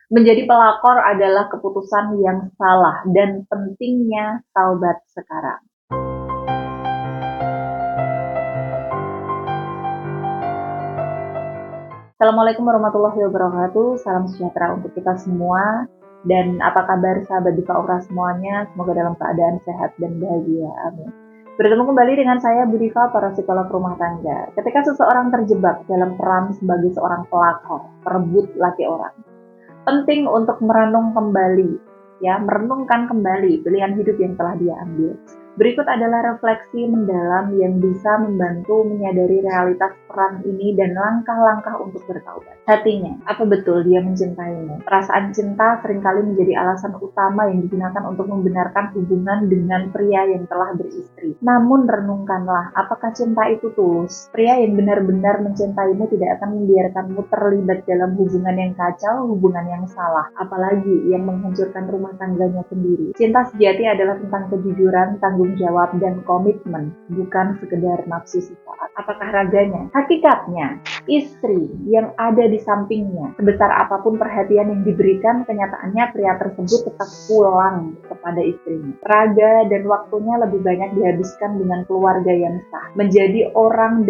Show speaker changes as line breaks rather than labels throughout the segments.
Menjadi pelakor adalah keputusan yang salah dan pentingnya taubat sekarang. Assalamualaikum warahmatullahi wabarakatuh. Salam sejahtera untuk kita semua. Dan apa kabar sahabat Diva Aura semuanya? Semoga dalam keadaan sehat dan bahagia. Amin. Bertemu kembali dengan saya Budiva, para psikolog rumah tangga. Ketika seseorang terjebak dalam peran sebagai seorang pelakor, perebut laki orang, penting untuk merenungkan kembali pilihan hidup yang telah dia ambil. Berikut adalah refleksi mendalam yang bisa membantu menyadari realitas peran ini dan langkah-langkah untuk bertaubat. Hatinya, apa betul dia mencintaimu? Perasaan cinta seringkali menjadi alasan utama yang digunakan untuk membenarkan hubungan dengan pria yang telah beristri. Namun renungkanlah, apakah cinta itu tulus? Pria yang benar-benar mencintaimu tidak akan membiarkanmu terlibat dalam hubungan yang kacau, hubungan yang salah, apalagi yang menghancurkan rumah tangganya sendiri. Cinta sejati adalah tentang kejujuran, tanggung jawab, dan komitmen, bukan sekedar nafsu sesaat. Apakah raganya? Hakikatnya, istri yang ada di sampingnya, sebesar apapun perhatian yang diberikan, kenyataannya pria tersebut tetap pulang kepada istrinya. Raga dan waktunya lebih banyak dihabiskan dengan keluarga yang sah. Menjadi orang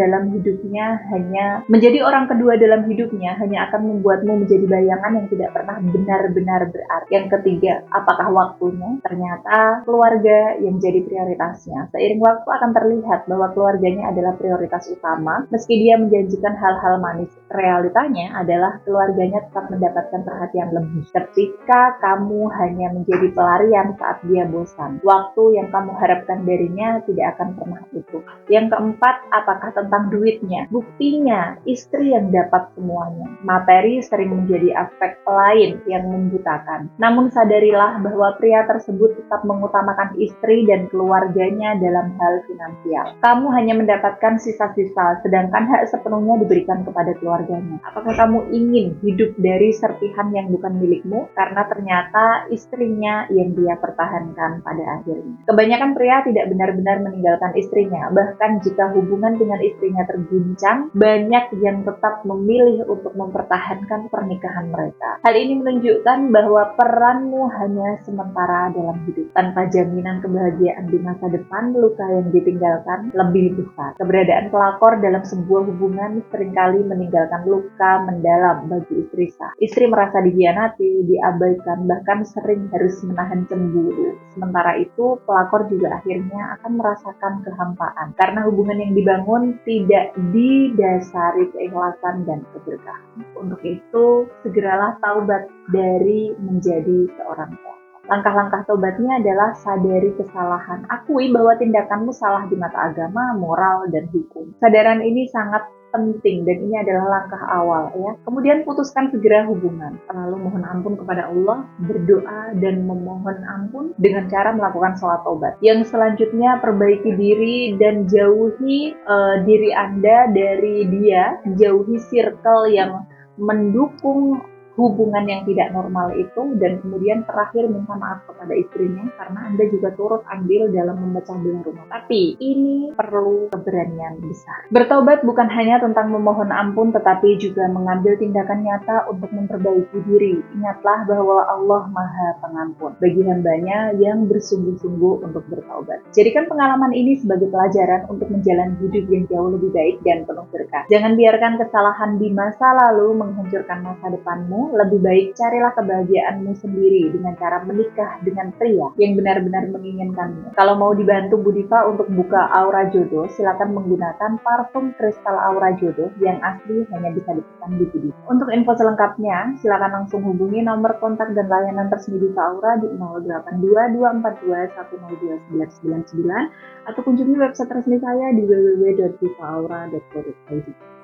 kedua dalam hidupnya hanya akan membuatmu menjadi bayangan yang tidak pernah benar-benar berarti. Yang ketiga, apakah waktunya? Ternyata keluarga yang jadi prioritasnya. Seiring waktu akan terlihat bahwa keluarganya adalah prioritas utama, meski dia menjanjikan hal-hal manis. Realitanya adalah keluarganya tetap mendapatkan perhatian lebih. Ketika kamu hanya menjadi pelarian saat dia bosan, waktu yang kamu harapkan darinya tidak akan pernah utuh. Yang keempat, apakah tentang duitnya? Buktinya, istri yang dapat semuanya. Materi sering menjadi aspek lain yang membutakan. Namun sadarilah bahwa pria tersebut tetap mengutamakan istri dan keluarganya dalam hal finansial. Kamu hanya mendapatkan sisa-sisa, sedangkan hak sepenuhnya diberikan kepada keluarganya. Apakah kamu ingin hidup dari serpihan yang bukan milikmu? Karena ternyata istrinya yang dia pertahankan pada akhirnya. Kebanyakan pria tidak benar-benar meninggalkan istrinya. Bahkan jika hubungan dengan istrinya terguncang, banyak yang tetap memilih untuk mempertahankan pernikahan mereka. Hal ini menunjukkan bahwa peranmu hanya sementara dalam hidup. Tanpa jaminan kebahagiaan di masa depan, luka yang ditinggalkan lebih besar. Keberadaan pelakor dalam sebuah hubungan seringkali meninggalkan luka mendalam bagi istri sah. Istri merasa dihianati, diabaikan, bahkan sering harus menahan cemburu. Sementara itu, pelakor juga akhirnya akan merasakan kehampaan karena hubungan yang dibangun tidak didasari keikhlasan dan keberkahan. Untuk itu, segeralah taubat dari menjadi seorang pelakor. Langkah-langkah taubatnya adalah sadari kesalahan. Akui bahwa tindakanmu salah di mata agama, moral, dan hukum. Kesadaran ini sangat penting dan ini adalah langkah awal ya. Kemudian putuskan segera hubungan. Lalu mohon ampun kepada Allah, berdoa dan memohon ampun dengan cara melakukan sholat taubat. Yang selanjutnya perbaiki diri dan jauhi diri Anda dari dia, jauhi circle yang mendukung hubungan yang tidak normal itu, dan kemudian terakhir minta maaf kepada istrinya karena Anda juga turut andil dalam memecah belah rumah. Tapi ini perlu keberanian besar. Bertobat bukan hanya tentang memohon ampun, tetapi juga mengambil tindakan nyata untuk memperbaiki diri. Ingatlah bahwa Allah Maha Pengampun bagi hambanya yang bersungguh-sungguh untuk bertaubat. Jadikan pengalaman ini sebagai pelajaran untuk menjalani hidup yang jauh lebih baik dan penuh berkah. Jangan biarkan kesalahan di masa lalu menghancurkan masa depanmu. Lebih baik carilah kebahagiaanmu sendiri dengan cara menikah dengan pria yang benar-benar menginginkanmu. Kalau mau dibantu Budiva untuk buka aura jodoh, silakan menggunakan parfum kristal aura jodoh yang asli hanya bisa dipesan di Budiva. Untuk info selengkapnya, silakan langsung hubungi nomor kontak dan layanan resmi Diva Aura di 082242102999 atau kunjungi website resmi saya di www.divaaura.co.id.